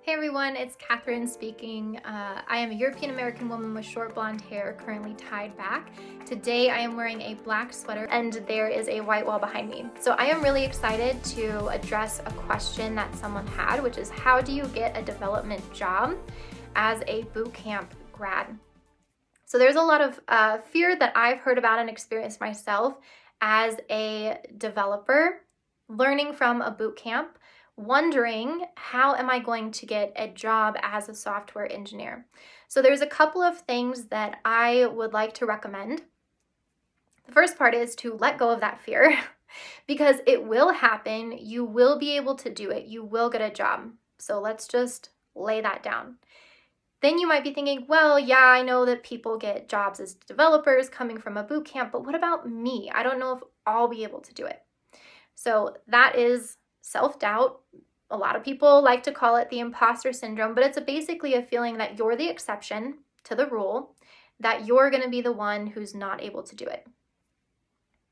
Hey everyone, it's Catherine speaking. I am a European American woman with short blonde hair, currently tied back. Today I am wearing a black sweater and there is a white wall behind me. So I am really excited to address a question that someone had, which is how do you get a development job as a boot camp grad? So there's a lot of fear that I've heard about and experienced myself as a developer, learning from a boot camp, wondering how am I going to get a job as a software engineer. So there's a couple of things that I would like to recommend. The first part is to let go of that fear because it will happen. You will be able to do it. You will get a job. So let's just lay that down. Then you might be thinking, well, yeah, I know that people get jobs as developers coming from a boot camp, but what about me? I don't know if I'll be able to do it. So that is self-doubt. A lot of people like to call it the imposter syndrome, but it's basically a feeling that you're the exception to the rule, that you're going to be the one who's not able to do it.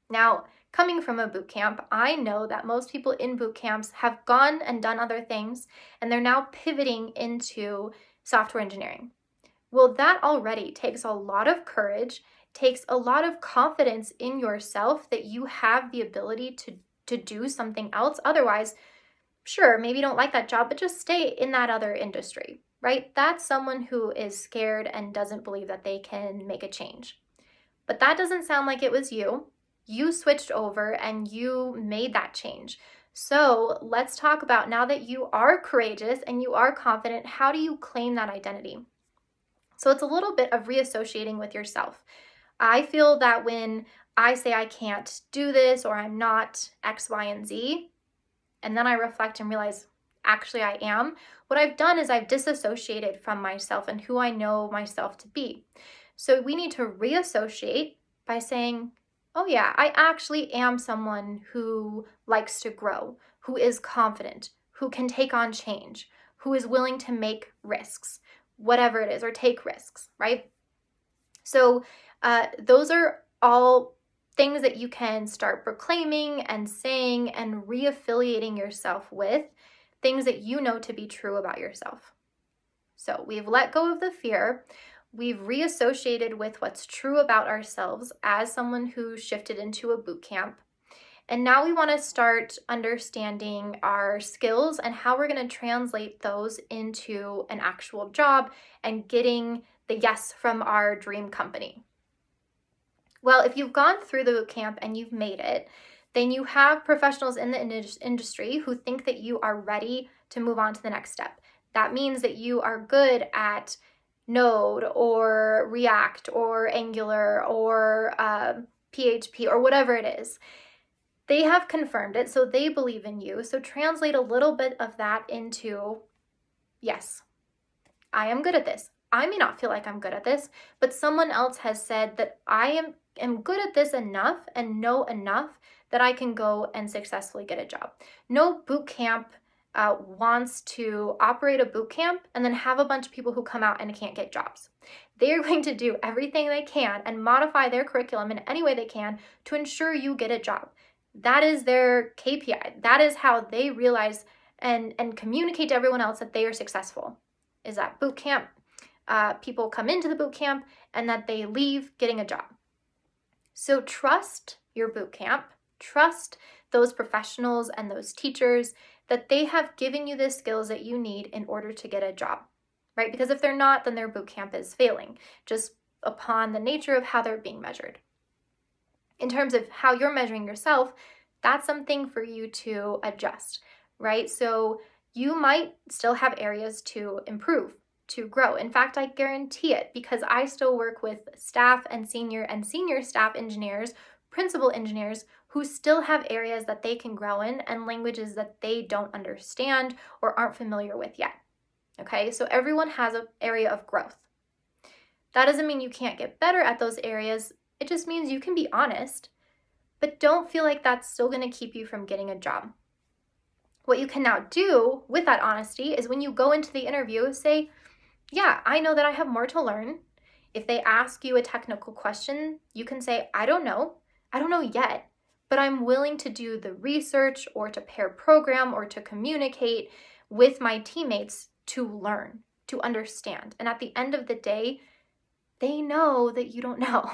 Now, coming from a boot camp, I know that most people in boot camps have gone and done other things, and they're now pivoting into software engineering. Well, that already takes a lot of courage, takes a lot of confidence in yourself that you have the ability to do something else. Otherwise, sure, maybe you don't like that job, but just stay in that other industry, right? That's someone who is scared and doesn't believe that they can make a change. But that doesn't sound like it was you. You switched over and you made that change. So let's talk about, now that you are courageous and you are confident, how do you claim that identity? So it's a little bit of reassociating with yourself. I feel that when I say I can't do this or I'm not X, Y, and Z, and then I reflect and realize, actually I am, what I've done is I've disassociated from myself and who I know myself to be. So we need to reassociate by saying, oh yeah, I actually am someone who likes to grow, who is confident, who can take on change, who is willing to make risks, whatever it is, or take risks, right? So those are all things that you can start proclaiming and saying and reaffiliating yourself with, things that you know to be true about yourself. So we've let go of the fear. We've reassociated with what's true about ourselves as someone who shifted into a boot camp. And now we want to start understanding our skills and how we're going to translate those into an actual job and getting the yes from our dream company. Well, if you've gone through the boot camp and you've made it, then you have professionals in the industry who think that you are ready to move on to the next step. That means that you are good at Node or React or Angular or PHP or whatever it is. They have confirmed it, so they believe in you. So translate a little bit of that into, yes, I am good at this. I may not feel like I'm good at this, but someone else has said that I am good at this enough and know enough that I can go and successfully get a job. No boot camp wants to operate a boot camp and then have a bunch of people who come out and can't get jobs. They're going to do everything they can and modify their curriculum in any way they can to ensure you get a job. That is their KPI. That is how they realize and communicate to everyone else that they are successful, is that boot camp. People come into the boot camp and that they leave getting a job. So trust your boot camp, trust those professionals and those teachers that they have given you the skills that you need in order to get a job, right? Because if they're not, then their boot camp is failing, just upon the nature of how they're being measured. In terms of how you're measuring yourself, that's something for you to adjust, right? So you might still have areas to improve, to grow. In fact, I guarantee it, because I still work with staff and senior staff engineers, principal engineers who still have areas that they can grow in and languages that they don't understand or aren't familiar with yet. Okay, so everyone has an area of growth. That doesn't mean you can't get better at those areas. It just means you can be honest, but don't feel like that's still going to keep you from getting a job. What you can now do with that honesty is when you go into the interview, say, yeah, I know that I have more to learn. If they ask you a technical question, you can say, I don't know yet, but I'm willing to do the research or to pair program or to communicate with my teammates to learn, to understand. And at the end of the day, they know that you don't know.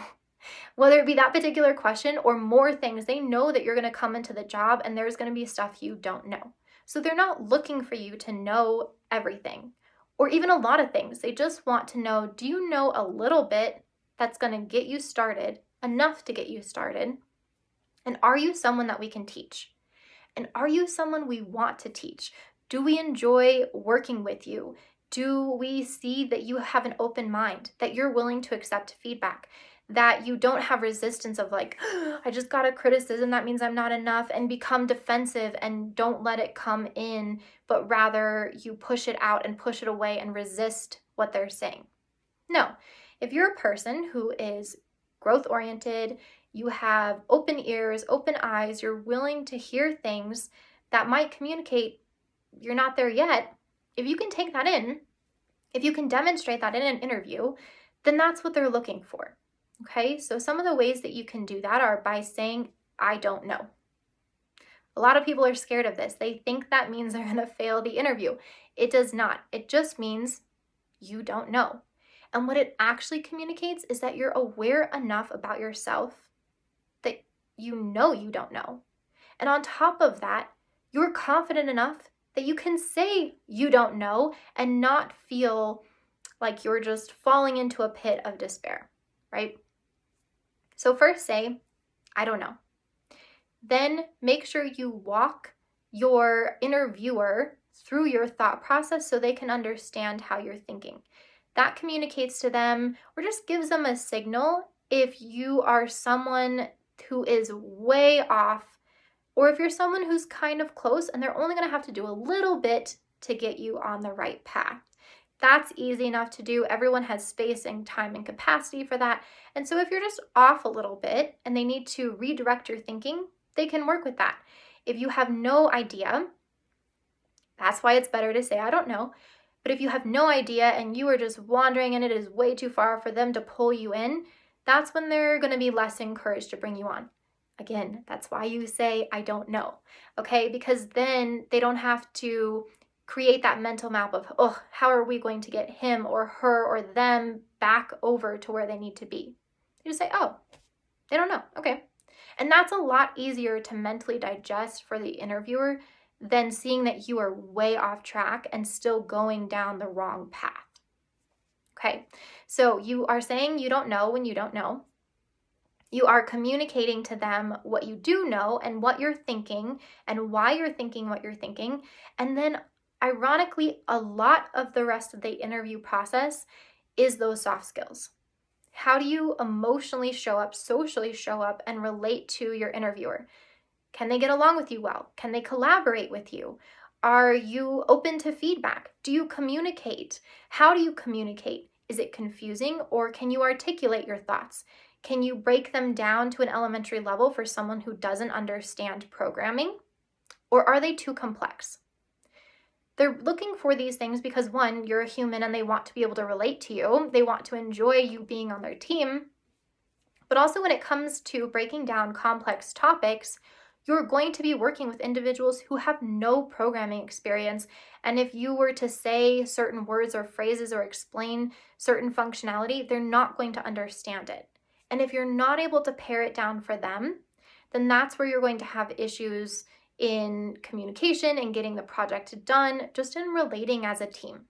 Whether it be that particular question or more things, they know that you're going to come into the job and there's going to be stuff you don't know. So they're not looking for you to know everything or even a lot of things. They just want to know, do you know a little bit that's going to get you started, enough to get you started? And are you someone that we can teach? And are you someone we want to teach? Do we enjoy working with you? Do we see that you have an open mind, that you're willing to accept feedback, that you don't have resistance of like, I just got a criticism, that means I'm not enough, and become defensive and don't let it come in, but rather you push it out and push it away and resist what they're saying? No. If you're a person who is growth-oriented, you have open ears, open eyes, you're willing to hear things that might communicate you're not there yet, if you can take that in, if you can demonstrate that in an interview, then that's what they're looking for. Okay, so some of the ways that you can do that are by saying, I don't know. A lot of people are scared of this. They think that means they're going to fail the interview. It does not. It just means you don't know. And what it actually communicates is that you're aware enough about yourself that you know you don't know. And on top of that, you're confident enough that you can say you don't know and not feel like you're just falling into a pit of despair, right? So first say, I don't know. Then make sure you walk your interviewer through your thought process so they can understand how you're thinking. That communicates to them or just gives them a signal if you are someone who is way off, or if you're someone who's kind of close and they're only going to have to do a little bit to get you on the right path. That's easy enough to do. Everyone has space and time and capacity for that. And so if you're just off a little bit and they need to redirect your thinking, they can work with that. If you have no idea, that's why it's better to say, I don't know. But if you have no idea and you are just wandering and it is way too far for them to pull you in, that's when they're going to be less encouraged to bring you on. Again, that's why you say, I don't know, okay? Because then they don't have to create that mental map of, oh, how are we going to get him or her or them back over to where they need to be? You just say, oh, they don't know, okay. And that's a lot easier to mentally digest for the interviewer than seeing that you are way off track and still going down the wrong path. Okay, so you are saying you don't know when you don't know. You are communicating to them what you do know and what you're thinking and why you're thinking what you're thinking. And then ironically, a lot of the rest of the interview process is those soft skills. How do you emotionally show up, socially show up, and relate to your interviewer? Can they get along with you well? Can they collaborate with you? Are you open to feedback? Do you communicate? How do you communicate? Is it confusing, or can you articulate your thoughts? Can you break them down to an elementary level for someone who doesn't understand programming? Or are they too complex? They're looking for these things because, one, you're a human and they want to be able to relate to you. They want to enjoy you being on their team. But also when it comes to breaking down complex topics, you're going to be working with individuals who have no programming experience. And if you were to say certain words or phrases or explain certain functionality, they're not going to understand it. And if you're not able to pare it down for them, then that's where you're going to have issues in communication and getting the project done, just in relating as a team.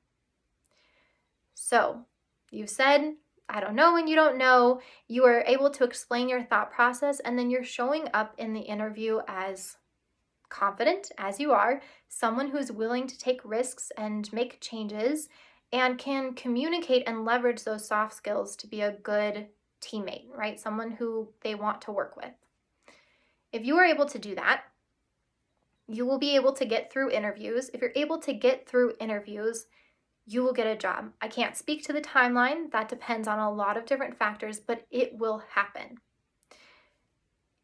So you've said, I don't know when you don't know. You are able to explain your thought process, and then you're showing up in the interview as confident as you are, someone who's willing to take risks and make changes and can communicate and leverage those soft skills to be a good teammate, right? Someone who they want to work with. If you are able to do that, you will be able to get through interviews. If you're able to get through interviews, you will get a job. I can't speak to the timeline. That depends on a lot of different factors, but it will happen.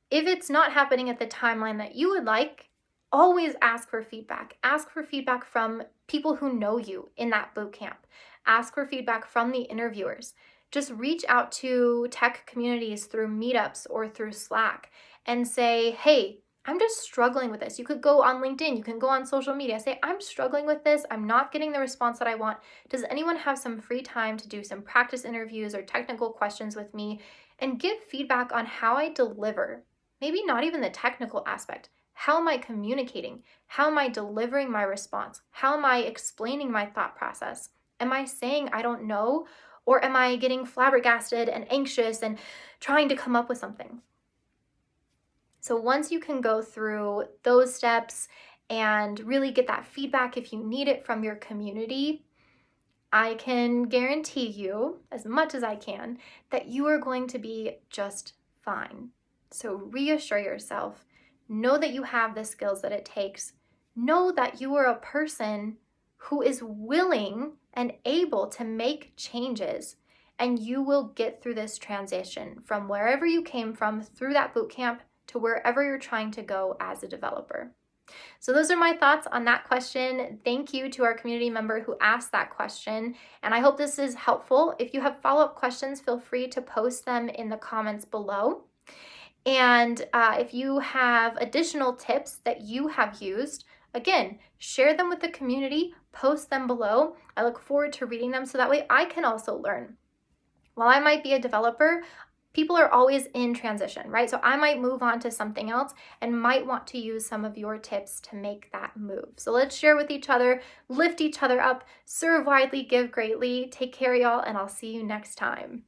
If it's not happening at the timeline that you would like, always ask for feedback. Ask for feedback from people who know you in that boot camp. Ask for feedback from the interviewers. Just reach out to tech communities through meetups or through Slack and say, hey, I'm just struggling with this. You could go on LinkedIn, you can go on social media, say, I'm struggling with this, I'm not getting the response that I want. Does anyone have some free time to do some practice interviews or technical questions with me and give feedback on how I deliver? Maybe not even the technical aspect. How am I communicating? How am I delivering my response? How am I explaining my thought process? Am I saying I don't know? Or am I getting flabbergasted and anxious and trying to come up with something? So once you can go through those steps and really get that feedback if you need it from your community, I can guarantee you, as much as I can, that you are going to be just fine. So reassure yourself. Know that you have the skills that it takes. Know that you are a person who is willing and able to make changes, and you will get through this transition from wherever you came from through that boot camp to wherever you're trying to go as a developer. So those are my thoughts on that question. Thank you to our community member who asked that question, and I hope this is helpful. If you have follow-up questions, feel free to post them in the comments below. And if you have additional tips that you have used, again, share them with the community, post them below. I look forward to reading them so that way I can also learn. While I might be a developer, people are always in transition, right? So I might move on to something else and might want to use some of your tips to make that move. So let's share with each other, lift each other up, serve widely, give greatly. Take care, y'all, and I'll see you next time.